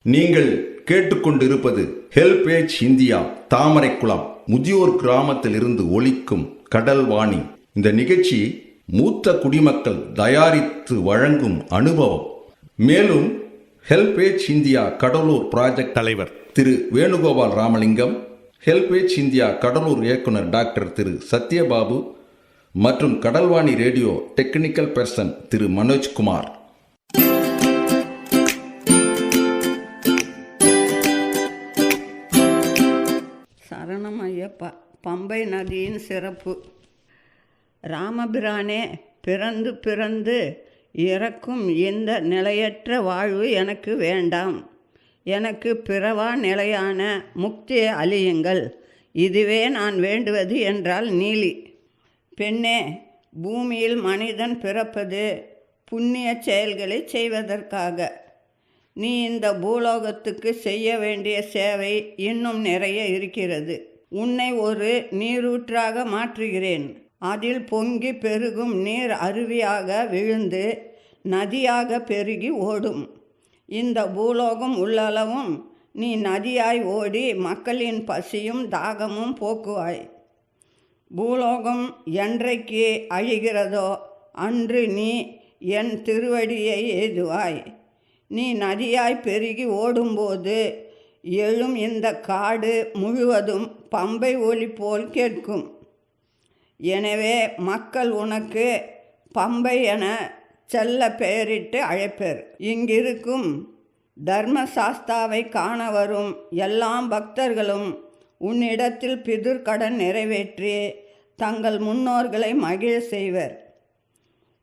நீங்கள் கேட்டுக்கொண்டிருப்பது HelpAge India Thamaraikulam முதியோர் கிராமத்தில் இருந்து ஒலிக்கும் கடல் வாணி. இந்த நிகழ்ச்சி மூத்த குடிமக்கள் தயாரித்து வழங்கும் அனுபவம். மேலும் ஹெல்பேஜ் இந்தியா கடலூர் ப்ராஜெக்ட் தலைவர் திரு வேணுகோபால் ராமலிங்கம், ஹெல்பேஜ் இந்தியா கடலூர் இயக்குனர் டாக்டர் திரு சத்யபாபு மற்றும் கடல்வாணி ரேடியோ டெக்னிக்கல் பர்சன் திரு மனோஜ்குமார். சரணம் ஐயப்பா. பம்பை நதியின் சிறப்பு. ராமபிரானே, பிறந்து பிறந்து இறக்கும் இந்த நிலையற்ற வாழ்வு எனக்கு வேண்டாம். எனக்கு பிறவா நிலையான முக்தியை அழியுங்கள். இதுவே நான் வேண்டுவது என்றால் நீலி. பெண்ணே, பூமியில் மனிதன் பிறப்பது புண்ணிய செயல்களை செய்வதற்காக. நீ இந்த பூலோகத்துக்கு செய்ய வேண்டிய சேவை இன்னும் நிறைய இருக்கிறது. உன்னை ஒரு நீரூற்றாக மாற்றுகிறேன். அதில் பொங்கி பெருகும் நீர் அருவியாக விழுந்து நதியாக பெருகி ஓடும். இந்த பூலோகம் உள்ளளவும் நீ நதியாய் ஓடி மக்களின் பசியும் தாகமும் போக்குவாய். பூலோகம் என்றைக்கு அழிகிறதோ அன்று நீ என் திருவடியை எய்துவாய். நீ நதியாய் பெருகி ஓடும்போது எழும் இந்த காடு முழுவதும் பம்பை ஒலி போல் கேட்கும். எனவே மக்கள் உனக்கு பம்பை என செல்ல பெயரிட்டு அழைப்பர். இங்கிருக்கும் தர்மசாஸ்தாவை காண வரும் எல்லா பக்தர்களும் உன்னிடத்தில் பிதுர்க்கடன் நிறைவேற்றி தங்கள் முன்னோர்களை மகிழ செய்வர்.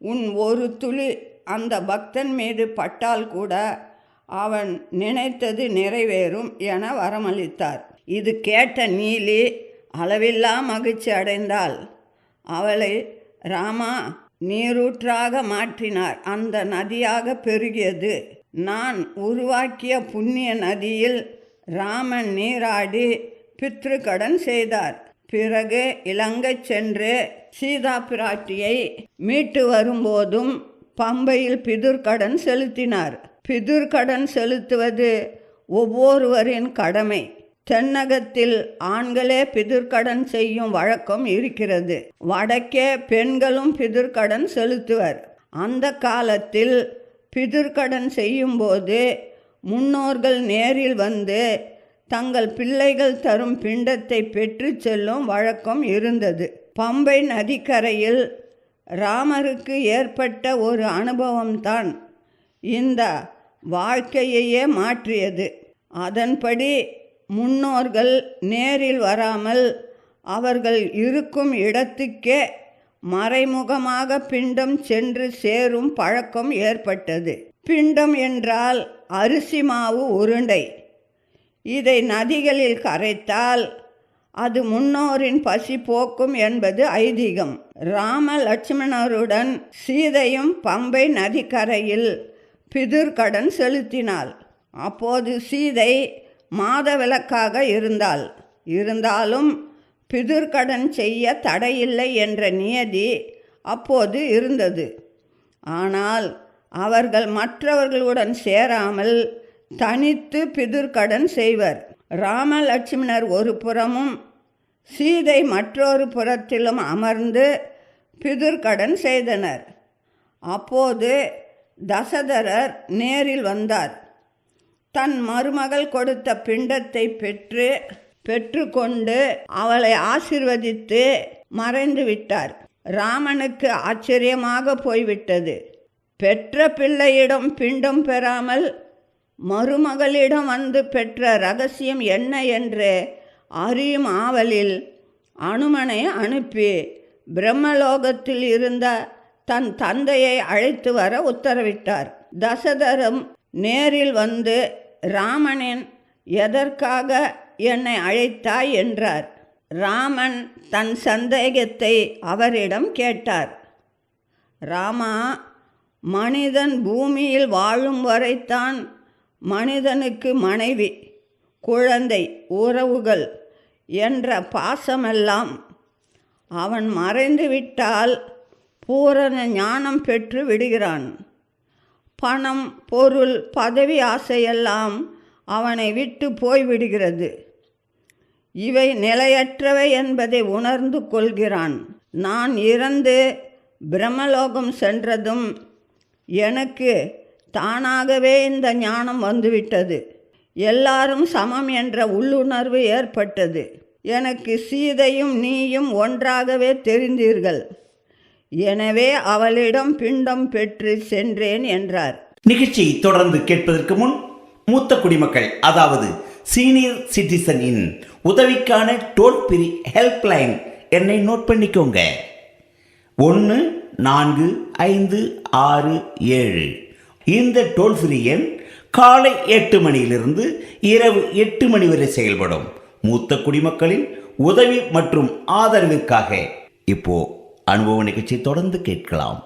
உன் ஒரு துளி அந்த பக்தன் மீது பட்டால் கூட அவன் நினைத்தது நிறைவேறும் என வரமளித்தார். இது கேட்ட நீலி அளவில்லா மகிழ்ச்சி அடைந்தாள். அவளை ராமா நீரூற்றாக மாற்றினார். அந்த நதியாக பெருகியது. நான் உருவாக்கிய புண்ணிய நதியில் ராமன் நீராடி பித்ருக்கடன் செய்தார். பிறகு இலங்கை சென்று சீதா பிராட்டியை மீட்டு வரும்போதும் பம்பையில் பிதுர்க்கடன் செலுத்தினார். பிதுர்க்கடன் செலுத்துவது ஒவ்வொருவரின் கடமை. தென்னகத்தில் ஆண்களே பிதுர்க்கடன் செய்யும் வழக்கம் இருக்கிறது. வடக்கே பெண்களும் பிதுர்க்கடன் செலுத்துவர். அந்த காலத்தில் பிதுர்க்கடன் செய்யும்போது முன்னோர்கள் நேரில் வந்து தங்கள் பிள்ளைகள் தரும் பிண்டத்தை பெற்று செல்லும் வழக்கம் இருந்தது. பம்பை நதிக்கரையில் ராமருக்கு ஏற்பட்ட ஒரு அனுபவம்தான் இந்த வாழ்க்கையையே மாற்றியது. அதன்படி முன்னோர்கள் நேரில் வராமல் அவர்கள் இருக்கும் இடத்துக்கே மறைமுகமாக பிண்டம் சென்று சேரும் பழக்கம் ஏற்பட்டது. பிண்டம் என்றால் அரிசி மாவு உருண்டை. இதை நதிகளில் கரைத்தால் அது முன்னோரின் பசி போக்கும் என்பது ஐதீகம். ராம லட்சுமணருடன் சீதையும் பம்பை நதிக்கரையில் பிதுர்க்கடன் செலுத்தினாள். அப்போது சீதை மாதவிலக்காக இருந்தாலும் பிதுர்க்கடன் செய்ய தடையில்லை என்ற நியதி அப்போது இருந்தது. ஆனால் அவர்கள் மற்றவர்களுடன் சேராமல் தனித்து பிதுர்க்கடன் செய்வர். ராம லட்சுமணர் ஒரு புறமும் சீதை மற்றொரு புறத்திலும் அமர்ந்து பிதுர்க்கடன் செய்தனர். அப்போது தசரதர் நேரில் வந்தார். தன் மருமகள் கொடுத்த பிண்டத்தை பெற்றுக்கொண்டு அவளை ஆசீர்வதித்து மறைந்து விட்டார். ராமனுக்கு ஆச்சரியமாக போய்விட்டது. பெற்ற பிள்ளையிடம் பிண்டம் பெறாமல் மருமகளிடம் வந்து பெற்ற ரகசியம் என்ன என்று அறியும் ஆவலில் அனுமனை அனுப்பி பிரம்மலோகத்தில் இருந்த தன் தந்தையை அழைத்து வர உத்தரவிட்டார். தசரதரும் நேரில் வந்து ராமனின் எதற்காக என்னை அழைத்தாய் என்றார். ராமன் தன் சந்தேகத்தை அவரிடம் கேட்டார். ராமா, மனிதன் பூமியில் வாழும் வரைத்தான் மனிதனுக்கு மனைவி, குழந்தை, உறவுகள் என்ற பாசமெல்லாம். அவன் மறைந்துவிட்டால் பூரண ஞானம் பெற்று விடுகிறான். பணம், பொருள், பதவி ஆசையெல்லாம் அவனை விட்டு போய்விடுகிறது. இவை நிலையற்றவை என்பதை உணர்ந்து கொள்கிறான். நான் இறந்து பிரம்மலோகம் சென்றதும் எனக்கு தானாகவே இந்த ஞானம் வந்துவிட்டது. எல்லாரும் சமம் என்ற உள்ளுணர்வு ஏற்பட்டது. எனக்கு சீதையும் நீயும் ஒன்றாகவே தெரிந்தீர்கள். எனவே அவளிடம் பிண்டம் பெற்று சென்றேன் என்றார். நிகழ்ச்சியை தொடர்ந்து கேட்பதற்கு முன் மூத்த குடிமக்கள் அதாவது சீனியர் சிட்டிசனின் உதவிக்கான டோல் ஃப்ரீ ஹெல்ப்லைன் எண்ணை நோட் பண்ணிக்கோங்க. 145667. இந்த டோல் ஃப்ரீ எண் காலை 8 மணியிலிருந்து இரவு 8 மணி வரை செயல்படும். மூத்த குடிமக்களின் உதவி மற்றும் ஆதரவிற்காக இப்போ அனுபவ நிகழ்ச்சி தொடர்ந்து கேட்கலாம்.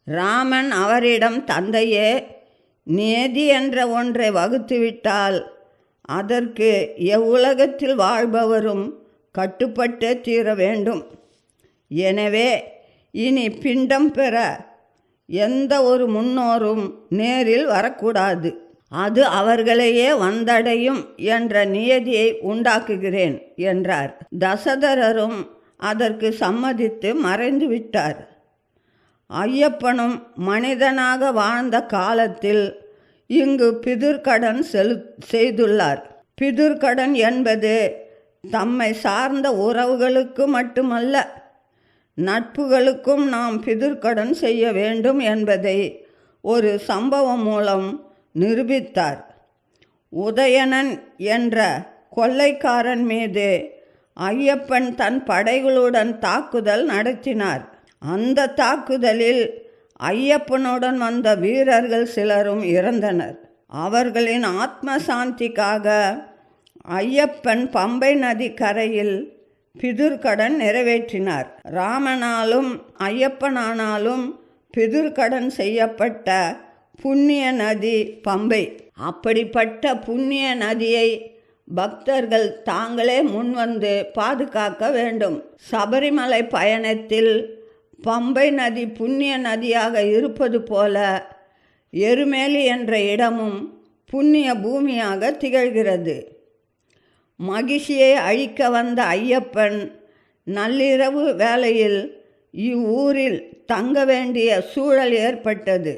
ராமன் அவரிடம், தந்தையே, நியதி என்ற ஒன்றை வகுத்துவிட்டால் அதற்கு எவ்வுலகத்தில் வாழ்பவரும் கட்டுப்பட்டே தீர வேண்டும். எனவே இனி பிண்டம் பெற எந்த ஒரு முன்னோரும் நேரில் வரக்கூடாது. அது அவர்களையே வந்தடையும் என்ற நியதியை உண்டாக்குகிறேன் என்றார். தசரதரும் அதற்கு சம்மதித்து மறைந்து விட்டார். ஐயப்பனும் மனிதனாக வாழ்ந்த காலத்தில் இங்கு பிதுர்க்கடன் செய்துள்ளார். பிதுர்க்கடன் என்பது தம்மை சார்ந்த உறவுகளுக்கு மட்டுமல்ல, நட்புகளுக்கும் நாம் பிதுர்க்கடன் செய்ய வேண்டும் என்பதை ஒரு சம்பவம் மூலம் நிரூபித்தார். உதயணன் என்ற கொள்ளைக்காரன் மீது ஐயப்பன் தன் படைகளுடன் தாக்குதல் நடத்தினார். அந்த தாக்குதலில் ஐயப்பனுடன் வந்த வீரர்கள் சிலரும் இறந்தனர். அவர்களின் ஆத்ம சாந்திக்காக ஐயப்பன் பம்பை நதி கரையில் பிதுர்க்கடன் நிறைவேற்றினார். ராமனாலும் ஐயப்பனானாலும் பிதுர்க்கடன் செய்யப்பட்ட புண்ணிய நதி பம்பை. அப்படிப்பட்ட புண்ணிய நதியை பக்தர்கள் தாங்களே முன்வந்து பாதுகாக்க வேண்டும். சபரிமலை பயணத்தில் பம்பை நதி புண்ணிய நதியாக இருப்பது போல எருமேலி என்ற இடமும் புண்ணிய பூமியாக திகழ்கிறது. மகிழ்ச்சியை அழிக்க வந்த ஐயப்பன் நள்ளிரவு வேளையில் இவ்வூரில் தங்க வேண்டிய சூழல் ஏற்பட்டது.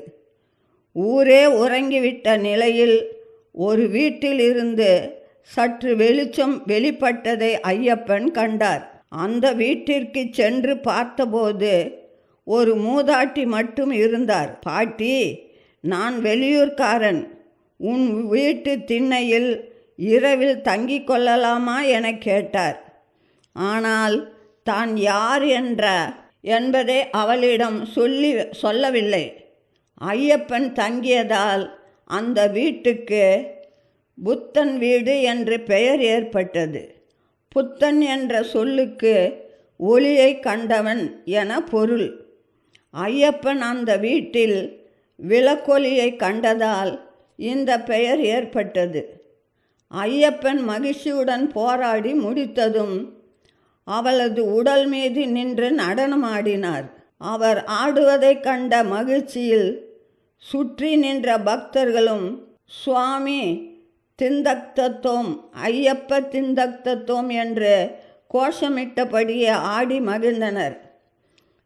ஊரே உறங்கிவிட்ட நிலையில் ஒரு வீட்டில் இருந்து சற்று வெளிச்சம் வெளிப்பட்டதை ஐயப்பன் கண்டார். அந்த வீட்டிற்கு சென்று பார்த்தபோது ஒரு மூதாட்டி மட்டும் இருந்தார். பாட்டி, நான் வெளியூர்காரன். உன் வீட்டு திண்ணையில் இரவில் தங்கிக் கொள்ளலாமா என கேட்டார். ஆனால் தான் யார் என்பதை அவளிடம் சொல்லவில்லை. ஐயப்பன் தங்கியதால் அந்த வீட்டுக்கு புத்தன் வீடு என்று பெயர் ஏற்பட்டது. புத்தன் என்ற சொல்லுக்கு ஒளியை கண்டவன் என பொருள். ஐயப்பன் அந்த வீட்டில் விளக்கொலியை கண்டதால் இந்த பெயர் ஏற்பட்டது. ஐயப்பன் மகிழ்ச்சியுடன் போராடி முடித்ததும் அவளது உடல் மீது நின்று நடனமாடினார். அவர் ஆடுவதைக் கண்ட மகிழ்ச்சியில் சுற்றி நின்ற பக்தர்களும் சுவாமி திந்தக்தத்தோம், ஐயப்ப திந்தக்தத்தோம் என்று கோஷமிட்டபடியே ஆடி மகிழ்ந்தனர்.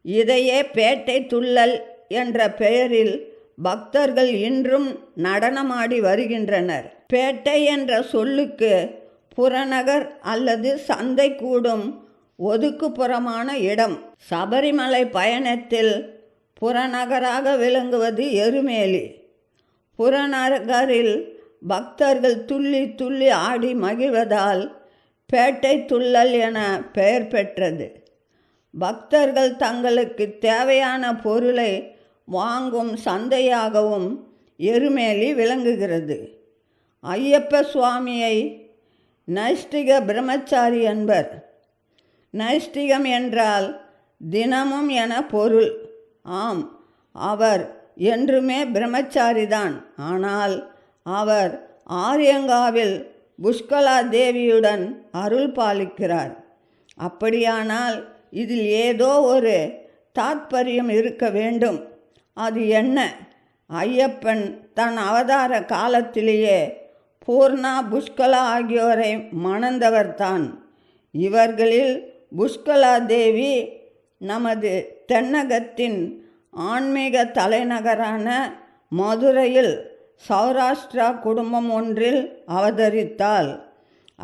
இதையே பேட்டை துள்ளல் என்ற பெயரில் பக்தர்கள் இன்றும் நடனமாடி வருகின்றனர். பேட்டை என்ற சொல்லுக்கு புறநகர் அல்லது சந்தை கூடும் ஒதுக்குப்புறமான இடம். சபரிமலை பயணத்தில் புறநகராக விளங்குவது எருமேலி. புறநகரில் பக்தர்கள் துள்ளி துள்ளி ஆடி மகிழ்வதால் பேட்டை துள்ளல் என பெயர் பெற்றது. பக்தர்கள் தங்களுக்கு தேவையான பொருளை வாங்கும் சந்தையாகவும் எருமேலி விளங்குகிறது. ஐயப்ப சுவாமியை நைஷ்டிக பிரம்மச்சாரி என்பர். நைஷ்டிகம் என்றால் தினமும் என பொருள். ஆம், அவர் என்றுமே பிரம்மச்சாரிதான். ஆனால் அவர் ஆரியங்காவில் புஷ்கலா தேவியுடன் அருள் பாலிக்கிறார். அப்படியானால் இதில் ஏதோ ஒரு தாத்பரியம் இருக்க வேண்டும். அது என்ன? ஐயப்பன் தன் அவதார காலத்திலேயே பூர்ணா, புஷ்கலா ஆகியோரை மணந்தவர்தான். இவர்களில் புஷ்கலா தேவி நமது தென்னகத்தின் ஆன்மீக தலைநகரான மதுரையில் சௌராஷ்டிரா குடும்பம் ஒன்றில் அவதரித்தாள்.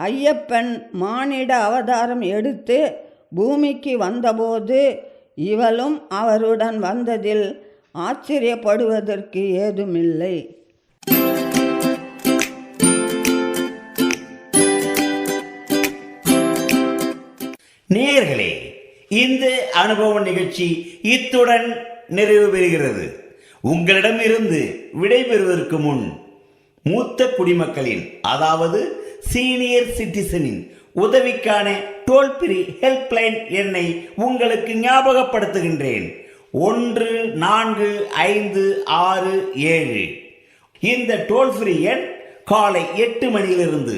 ஐயப்பன் மானிட அவதாரம் எடுத்து பூமிக்கு வந்தபோது இவளும் அவருடன் வந்ததில் ஆச்சரியப்படுவதற்கு ஏதுமில்லை. நேயர்களே, இந்த அனுபவ நிகழ்ச்சி இத்துடன் நிறைவு பெறுகிறது. உங்களிடமிருந்து விடைபெறுவதற்கு முன் மூத்த குடிமக்களின், அதாவது சீனியர் சிட்டிசனின் உதவிக்கான டோல் ஃப்ரீ ஹெல்ப்லைன் எண்ணை உங்களுக்கு ஞாபகப்படுத்துகின்றேன். 145667. இந்த டோல் ஃப்ரீ எண் காலை 8 மணியிலிருந்து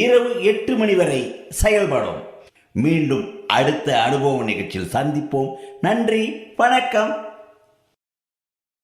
இரவு 8 மணி வரை செயல்படும். மீண்டும் அடுத்த அனுபவ நிகழ்ச்சியில் சந்திப்போம். நன்றி, வணக்கம்.